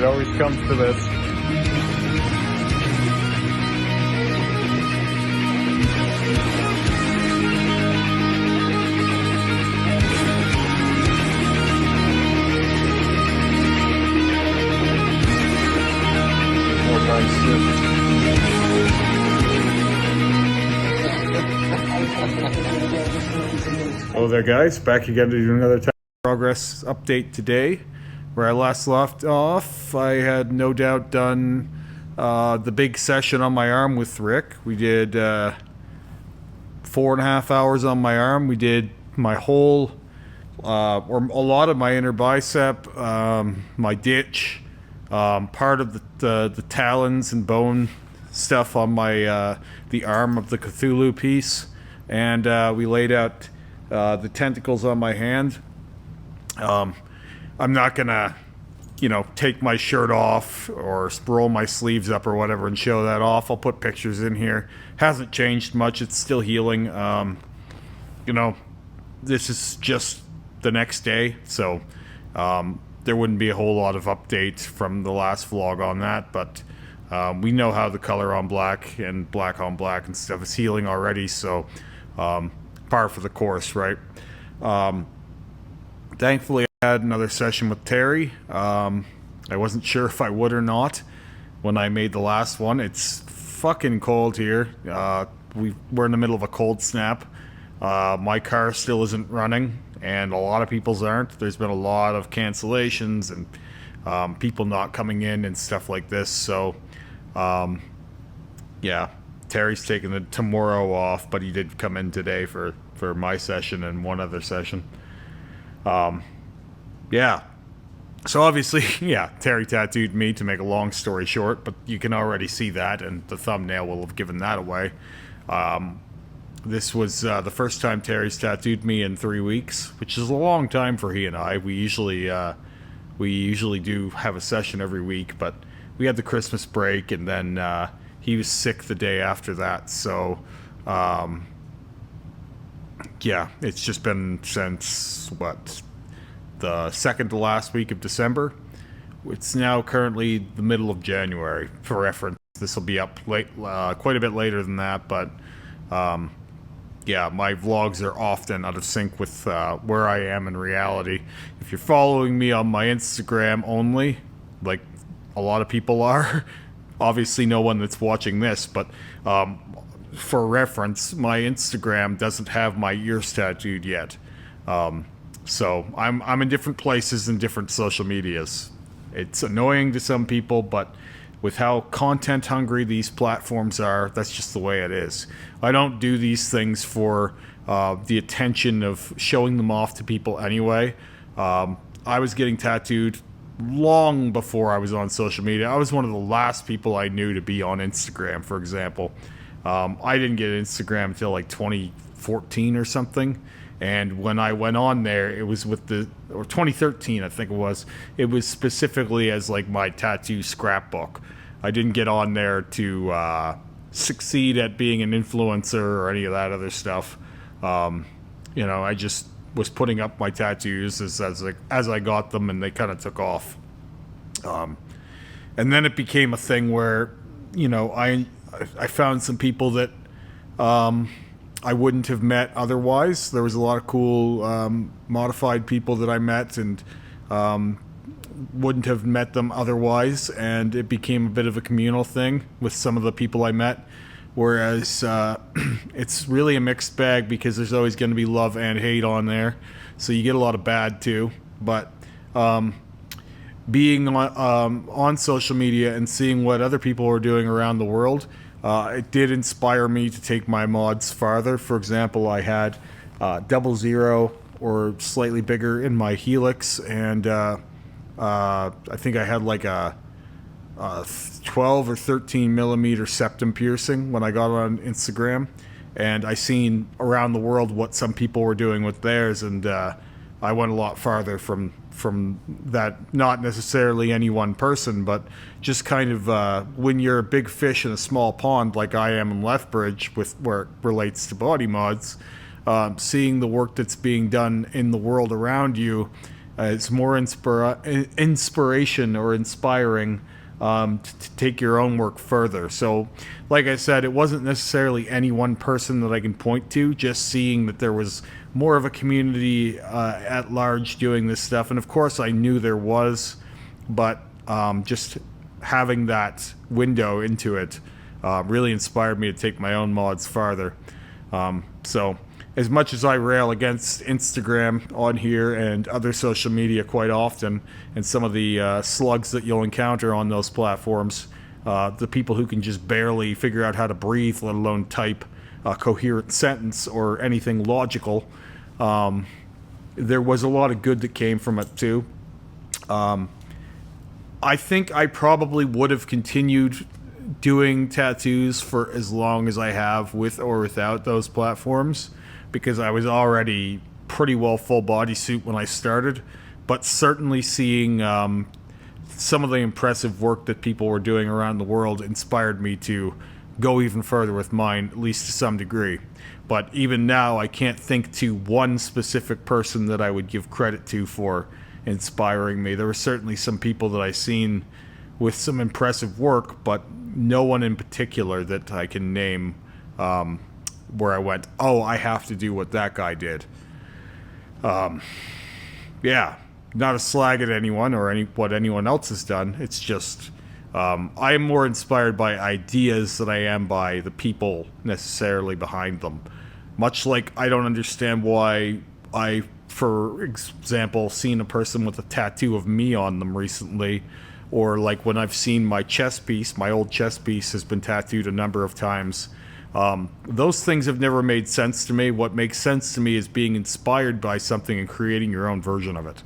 It always comes to this. More nice shit. Hello there, guys. Back again to do another progress update today. Where I last left off, I had no doubt done the big session on my arm with Rick. We did 4.5 hours on my arm. We did my whole, or a lot of my inner bicep, my ditch, part of the talons and bone stuff on my the arm of the Cthulhu piece, and we laid out the tentacles on my hand. I'm not gonna, take my shirt off or roll my sleeves up or whatever and show that off. I'll put pictures in here. Hasn't changed much. It's still healing. This is just the next day, so there wouldn't be a whole lot of update from the last vlog on that, but we know how the color on black and black on black and stuff is healing already, so par for the course, right? Thankfully, I had another session with Terry. I wasn't sure if I would or not when I made the last one. It's fucking cold here. We're in the middle of a cold snap. My car still isn't running, and a lot of people's aren't. There's been a lot of cancellations and people not coming in and stuff like this. So, yeah, Terry's taking the tomorrow off, but he did come in today for my session and one other session. Yeah. So obviously, yeah, Terry tattooed me, to make a long story short, but you can already see that, and the thumbnail will have given that away. This was the first time Terry's tattooed me in 3 weeks, which is a long time for he and I. We usually do have a session every week, but we had the Christmas break, and then he was sick the day after that. So, yeah, it's just been since, the second to last week of December. It's now currently the middle of January. For reference, this will be up late, quite a bit later than that, but yeah, my vlogs are often out of sync with where I am in reality. If you're following me on my Instagram only, like a lot of people are, obviously no one that's watching this, but for reference, my Instagram doesn't have my ears tattooed yet. So I'm in different places in different social medias. It's annoying to some people, but with how content hungry these platforms are, that's just the way it is. I don't do these things for the attention of showing them off to people anyway. I was getting tattooed long before I was on social media. I was one of the last people I knew to be on Instagram, for example. I didn't get Instagram until like 2014 or something. And when I went on there, it was with or 2013, I think it was specifically as like my tattoo scrapbook. I didn't get on there to succeed at being an influencer or any of that other stuff. I just was putting up my tattoos as I got them, and they kind of took off. And then it became a thing where, I found some people that I wouldn't have met otherwise. There was a lot of cool modified people that I met, and wouldn't have met them otherwise, and it became a bit of a communal thing with some of the people I met, whereas it's really a mixed bag, because there's always going to be love and hate on there, so you get a lot of bad too. But being on social media and seeing what other people are doing around the world, it did inspire me to take my mods farther. For example, I had 00 or slightly bigger in my helix, and I think I had like a 12 or 13 millimeter septum piercing when I got on Instagram, and I seen around the world what some people were doing with theirs, and I went a lot farther from that. Not necessarily any one person, but just kind of when you're a big fish in a small pond like I am in Lethbridge, with where it relates to body mods, seeing the work that's being done in the world around you, It's more inspiration or inspiring to take your own work further. So, like I said, it wasn't necessarily any one person that I can point to, just seeing that there was more of a community at large doing this stuff. And of course, I knew there was, but just having that window into it really inspired me to take my own mods farther. So, as much as I rail against Instagram on here and other social media quite often, and some of the slugs that you'll encounter on those platforms, the people who can just barely figure out how to breathe, let alone type a coherent sentence or anything logical, there was a lot of good that came from it too. I think I probably would have continued doing tattoos for as long as I have with or without those platforms, because I was already pretty well full bodysuit when I started, but certainly seeing some of the impressive work that people were doing around the world inspired me to go even further with mine, at least to some degree. But even now, I can't think to one specific person that I would give credit to for inspiring me. There were certainly some people that I seen with some impressive work, but no one in particular that I can name where I went, oh, I have to do what that guy did. Yeah, not a slag at anyone or what anyone else has done. It's just I am more inspired by ideas than I am by the people necessarily behind them. Much like I don't understand why I, for example, seen a person with a tattoo of me on them recently, or like when I've seen my chest piece, my old chest piece has been tattooed a number of times. Those things have never made sense to me. What makes sense to me is being inspired by something and creating your own version of it.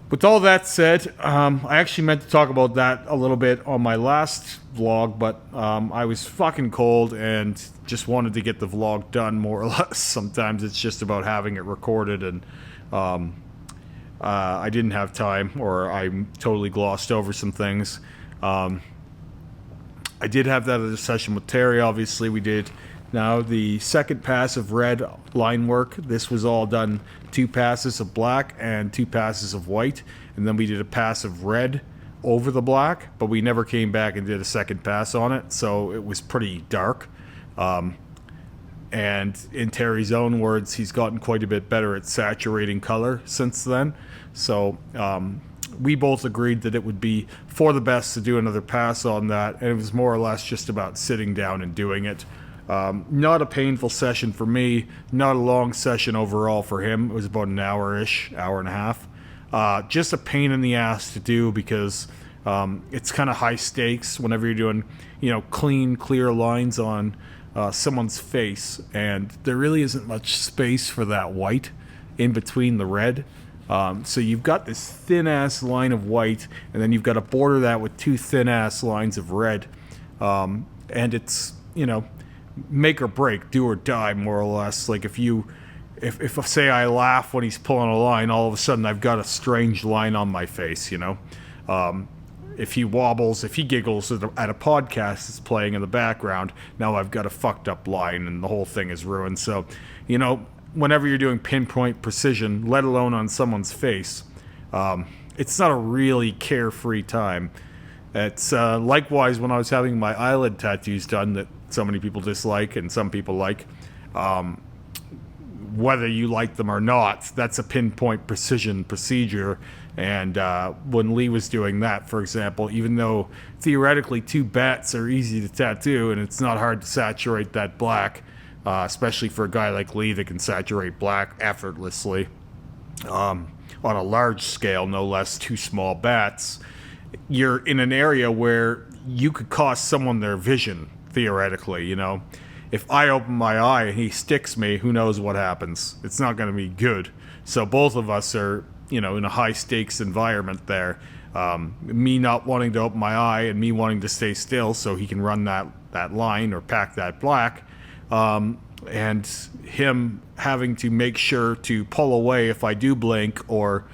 With all that said, I actually meant to talk about that a little bit on my last vlog, but I was fucking cold and just wanted to get the vlog done more or less. Sometimes it's just about having it recorded, and I didn't have time, or I totally glossed over some things. I did have that other session with Terry, obviously. We did now the second pass of red line work. This was all done 2 passes of black and 2 passes of white, and then we did a pass of red over the black, but we never came back and did a second pass on it, so it was pretty dark. And in Terry's own words, he's gotten quite a bit better at saturating color since then. So we both agreed that it would be for the best to do another pass on that, and it was more or less just about sitting down and doing it. Not a painful session for me, not a long session overall for him. It was about an hour-ish, hour and a half. Just a pain in the ass to do, because it's kind of high stakes whenever you're doing, clean, clear lines on someone's face, and there really isn't much space for that white in between the red. So you've got this thin-ass line of white, and then you've got to border that with 2 thin-ass lines of red. And it's, make or break, do or die, more or less. Like if say I laugh when he's pulling a line, all of a sudden I've got a strange line on my face, If he wobbles, if he giggles at a podcast that's playing in the background, now I've got a fucked up line and the whole thing is ruined. So, whenever you're doing pinpoint precision, let alone on someone's face, it's not a really carefree time. It's likewise when I was having my eyelid tattoos done that so many people dislike and some people like. Whether you like them or not, that's a pinpoint precision procedure. And when Lee was doing that, for example, even though theoretically 2 bats are easy to tattoo and it's not hard to saturate that black, especially for a guy like Lee that can saturate black effortlessly, on a large scale, no less, 2 small bats, you're in an area where you could cost someone their vision, theoretically, If I open my eye and he sticks me, who knows what happens? It's not going to be good. So both of us are, in a high-stakes environment there. Me not wanting to open my eye and me wanting to stay still so he can run that line or pack that black. And him having to make sure to pull away if I do blink, or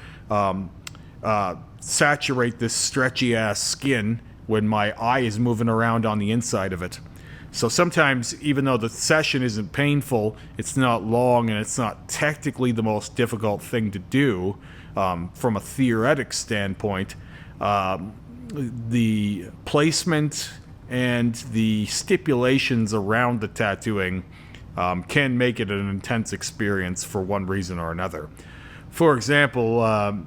saturate this stretchy-ass skin when my eye is moving around on the inside of it. So sometimes, even though the session isn't painful, it's not long, and it's not technically the most difficult thing to do, from a theoretic standpoint, the placement and the stipulations around the tattooing can make it an intense experience for one reason or another. For example,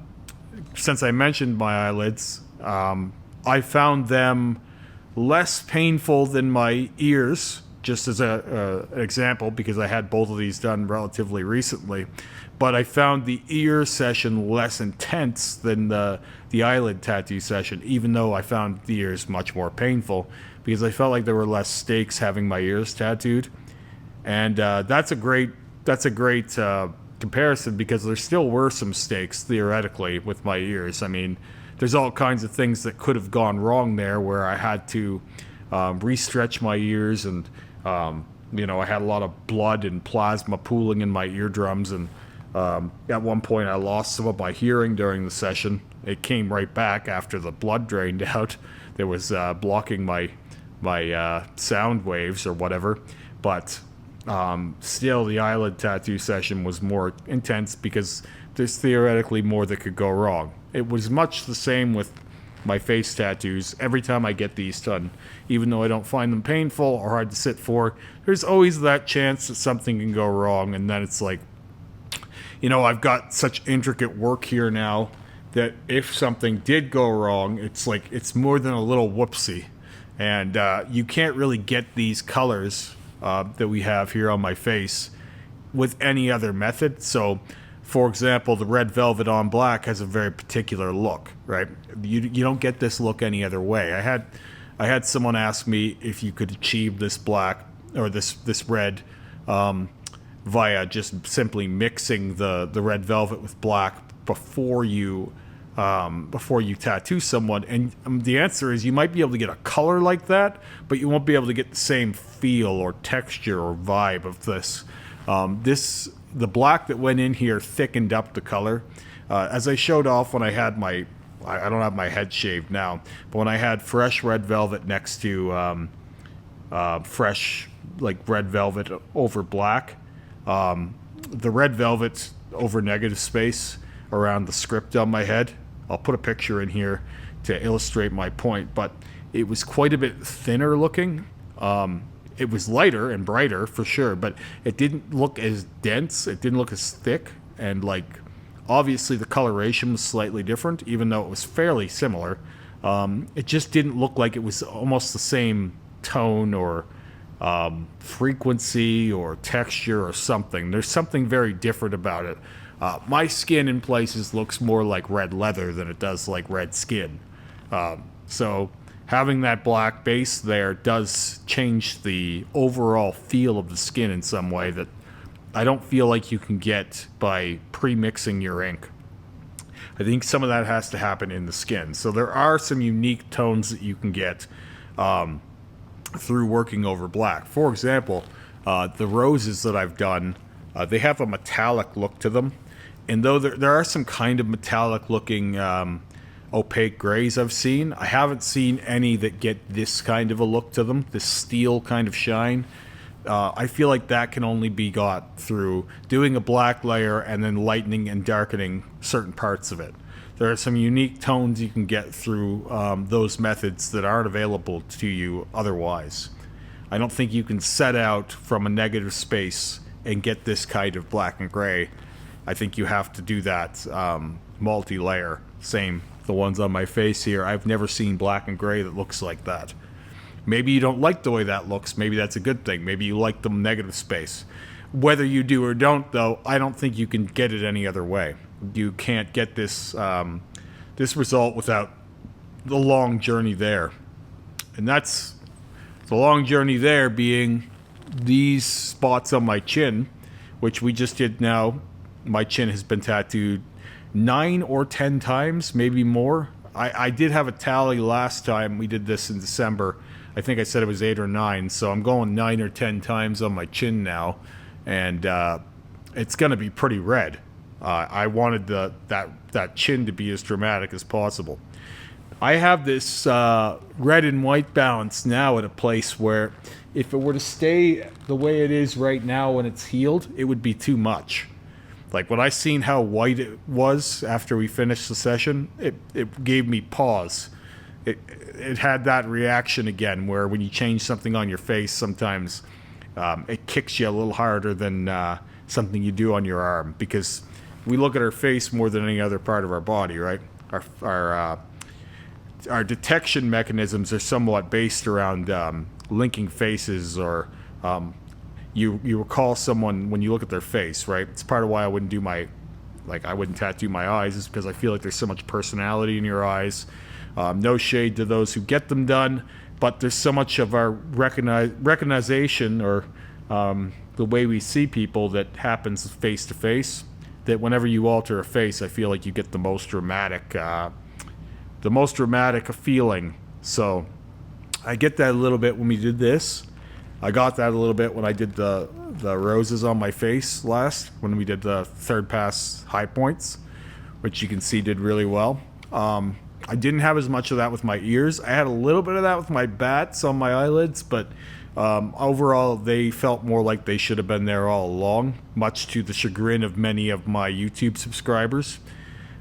since I mentioned my eyelids, I found them less painful than my ears, just as an example, because I had both of these done relatively recently. But I found the ear session less intense than the eyelid tattoo session, even though I found the ears much more painful, because I felt like there were less stakes having my ears tattooed. And that's a great comparison, because there still were some stakes theoretically with my ears. I mean, there's all kinds of things that could have gone wrong there, where I had to re-stretch my ears, and I had a lot of blood and plasma pooling in my eardrums, and at one point I lost some of my hearing during the session. It came right back after the blood drained out. There was blocking my sound waves or whatever, but still the eyelid tattoo session was more intense, because there's theoretically more that could go wrong. It was much the same with my face tattoos. Every time I get these done, even though I don't find them painful or hard to sit for, there's always that chance that something can go wrong. And then it's like, I've got such intricate work here now that if something did go wrong, it's like it's more than a little whoopsie. And you can't really get these colors that we have here on my face with any other method. So, for example, the red velvet on black has a very particular look, right? You don't get this look any other way. I had someone ask me if you could achieve this black or this red via just simply mixing the red velvet with black before you tattoo someone, and the answer is you might be able to get a color like that, but you won't be able to get the same feel or texture or vibe of this. The black that went in here thickened up the color. As I showed off when I had I don't have my head shaved now, but when I had fresh red velvet next to fresh red velvet over black, the red velvet over negative space around the script on my head. I'll put a picture in here to illustrate my point, but it was quite a bit thinner looking. It was lighter and brighter for sure, but it didn't look as dense. It didn't look as thick, and obviously the coloration was slightly different, even though it was fairly similar. It just didn't look like it was almost the same tone or frequency or texture or something. There's something very different about it. My skin in places looks more like red leather than it does like red skin. So having that black base there does change the overall feel of the skin in some way that I don't feel like you can get by pre-mixing your ink. I think some of that has to happen in the skin. So there are some unique tones that you can get through working over black. For example, the roses that I've done, they have a metallic look to them. And though there are some kind of metallic looking opaque grays I've seen, I haven't seen any that get this kind of a look to them, this steel kind of shine. I feel like that can only be got through doing a black layer and then lightening and darkening certain parts of it. There are some unique tones you can get through those methods that aren't available to you otherwise. I don't think you can set out from a negative space and get this kind of black and gray. I think you have to do that multi-layer. Same, the ones on my face here. I've never seen black and gray that looks like that. Maybe you don't like the way that looks. Maybe that's a good thing. Maybe you like the negative space. Whether you do or don't, though, I don't think you can get it any other way. You can't get this this result without the long journey there. And that's the long journey there being these spots on my chin, which we just did now. My chin has been tattooed 9 or 10 times, maybe more. I did have a tally last time we did this in December. I think I said it was 8 or 9, so I'm going 9 or 10 times on my chin now, and it's going to be pretty red. I wanted that chin to be as dramatic as possible. I have this red and white balance now at a place where if it were to stay the way it is right now when it's healed, it would be too much. Like when I seen how white it was after we finished the session, it gave me pause. It had that reaction again where when you change something on your face, sometimes it kicks you a little harder than something you do on your arm, because we look at our face more than any other part of our body, right? Our detection mechanisms are somewhat based around linking faces, or you recall someone when you look at their face, right? It's part of why I wouldn't do I wouldn't tattoo my eyes, is because I feel like there's so much personality in your eyes. No shade to those who get them done, but there's so much of our recognition, or the way we see people, that happens face to face, that whenever you alter a face, I feel like you get the most dramatic feeling. So I get that a little bit when we did this. I got that a little bit when I did the roses on my face last, when we did the third pass high points, which you can see did really well. I didn't have as much of that with my ears. I had a little bit of that with my bats on my eyelids, but overall they felt more like they should have been there all along, much to the chagrin of many of my YouTube subscribers.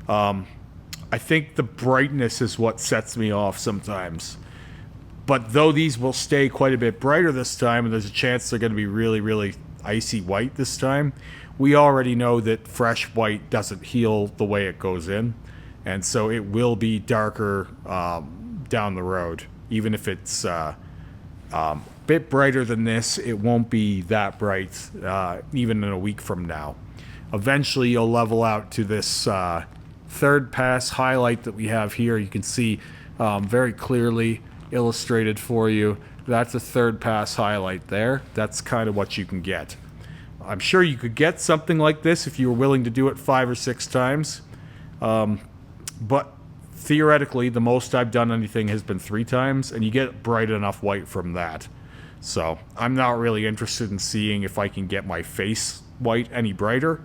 I think the brightness is what sets me off sometimes. But though these will stay quite a bit brighter this time, and there's a chance they're going to be really, really icy white this time, we already know that fresh white doesn't heal the way it goes in. And so it will be darker down the road. Even if it's a bit brighter than this, it won't be that bright even in a week from now. Eventually you'll level out to this third pass highlight that we have here. You can see very clearly illustrated for you. That's a third pass highlight there. That's kind of what you can get. I'm sure you could get something like this if you were willing to do it 5 or 6 times. But theoretically, the most I've done anything has been 3 times, and you get bright enough white from that. So I'm not really interested in seeing if I can get my face white any brighter,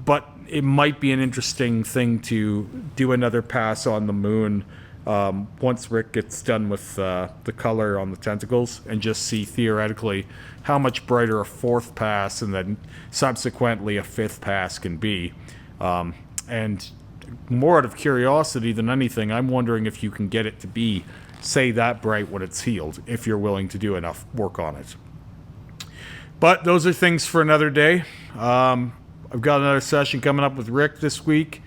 but it might be an interesting thing to do another pass on the moon once Rick gets done with the color on the tentacles, and just see theoretically how much brighter a 4th pass and then subsequently a 5th pass can be. And more out of curiosity than anything, I'm wondering if you can get it to be, say, that bright when it's healed, if you're willing to do enough work on it. But those are things for another day. I've got another session coming up with Rick this week.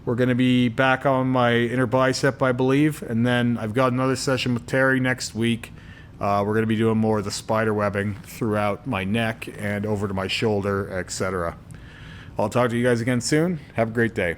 We're going to be back on my inner bicep, I believe. And then I've got another session with Terry next week. We're going to be doing more of the spider webbing throughout my neck and over to my shoulder, etc. I'll talk to you guys again soon. Have a great day.